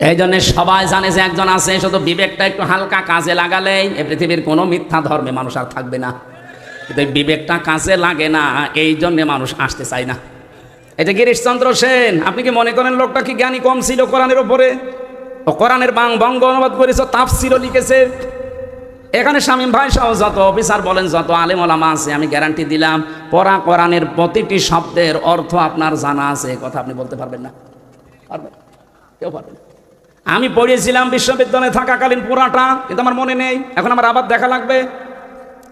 এই জন্য সবাই জানে যে একজন আছে, শুধু বিবেকটা একটু হালকা কাজে লাগালেই এই পৃথিবীর কোনো মিথ্যা ধর্মে মানুষ আর থাকবে না। কিন্তু এই বিবেকটা কাজে লাগে না, এই জন্যে মানুষ আসতে চায় না। এই যে গিরিশচন্দ্র সেন, আপনি কি মনে করেন লোকটা কি জ্ঞানী কম ছিল কোরআনের উপরে? ও কোরআনের বঙ্গ অনুবাদ করেছে, তাফসীরও লিখেছে। এখানে শামীম ভাই সহ যত অফিসার বলেন, যত আলেম ওলামা আছে, আমি গ্যারান্টি দিলাম পড়া কোরআনের প্রতিটি শব্দের অর্থ আপনার জানা আছে। কথা আপনি বলতে পারবেন না? পারবেন? কেউ পারবেন? আমি পড়িয়েছিলাম বিশ্ববিদ্যালয়ে থাকাকালীন পুরাটা, কিন্তু আমার মনে নেই। এখন আমার আবার দেখা লাগবে।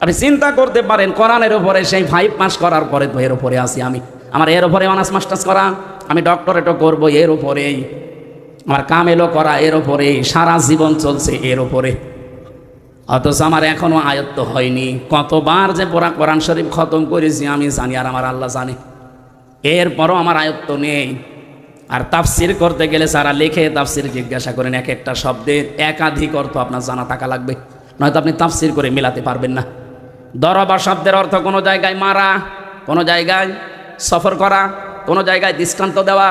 আপনি চিন্তা করতে পারেন, কোরআনের উপরে সেই 5 পাস করার পরে তো এর উপরে আসি আমি। আমার এর উপরে অনার্স মাস্টার্স করা, আমি ডক্টরেটও করবো এর উপরেই, আমার কামেলও করা এর উপরেই, সারা জীবন চলছে এর উপরে। অথচ আমার এখনো আয়ত্ত হয়নি। কতবার যে পুরা কোরআন শরীফ খতম করেছি আমি জানি, আর আমার আল্লাহ জানে। এরপরও আমার আয়ত্ত নেই। আর তাফসির করতে গেলে যারা লেখে তাফসির জিজ্ঞাসা করেন, এক একটা শব্দের একাধিক অর্থ আপনার জানা থাকা লাগবে, নয়তো আপনি তাফসির করে মেলাতে পারবেন না। দরবা শব্দের অর্থ কোনো জায়গায় মারা, কোনো জায়গায় সফর করা, কোনো জায়গায় দৃষ্টান্ত দেওয়া।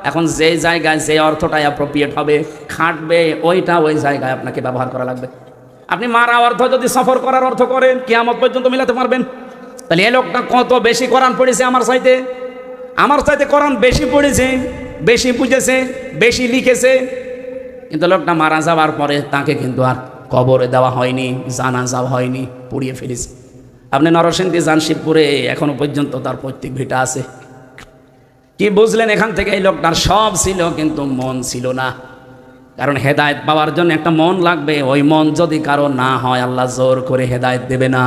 এখন যে জায়গায় যে অর্থটাই অ্যাপ্রোপ্রিয়েট হবে, খাটবে, ওইটা ওই জায়গায় আপনাকে ব্যবহার করা লাগবে। আপনি মারা অর্থ যদি সফর করার অর্থ করেন, কিয়ামত পর্যন্ত মিলাতে পারবেন? তাহলে এ লোকটা কত বেশি কোরআন পড়েছে আমার চাইতে কোরআন বেশি পড়েছে, বেশি বুঝেছে, বেশি লিখেছে। কিন্তু লোকটা মারা যাওয়ার পরে তাকে কিন্তু আর কবরে দেওয়া হয়নি, জানাজা হয়নি, পুড়িয়ে ফেলেছে। আপনি নরসিংদী যান, শিবপুরে এখনো পর্যন্ত তার পৈতৃক ভিটা আছে। কি বুঝলেন এখান থেকে? এই লোকটার সব ছিল কিন্তু মন ছিল না। কারণ হেদায়েত পাওয়ার জন্য একটা মন লাগবে। ওই মন যদি কারো না হয়, আল্লাহ জোর করে হেদায়েত দেবে না।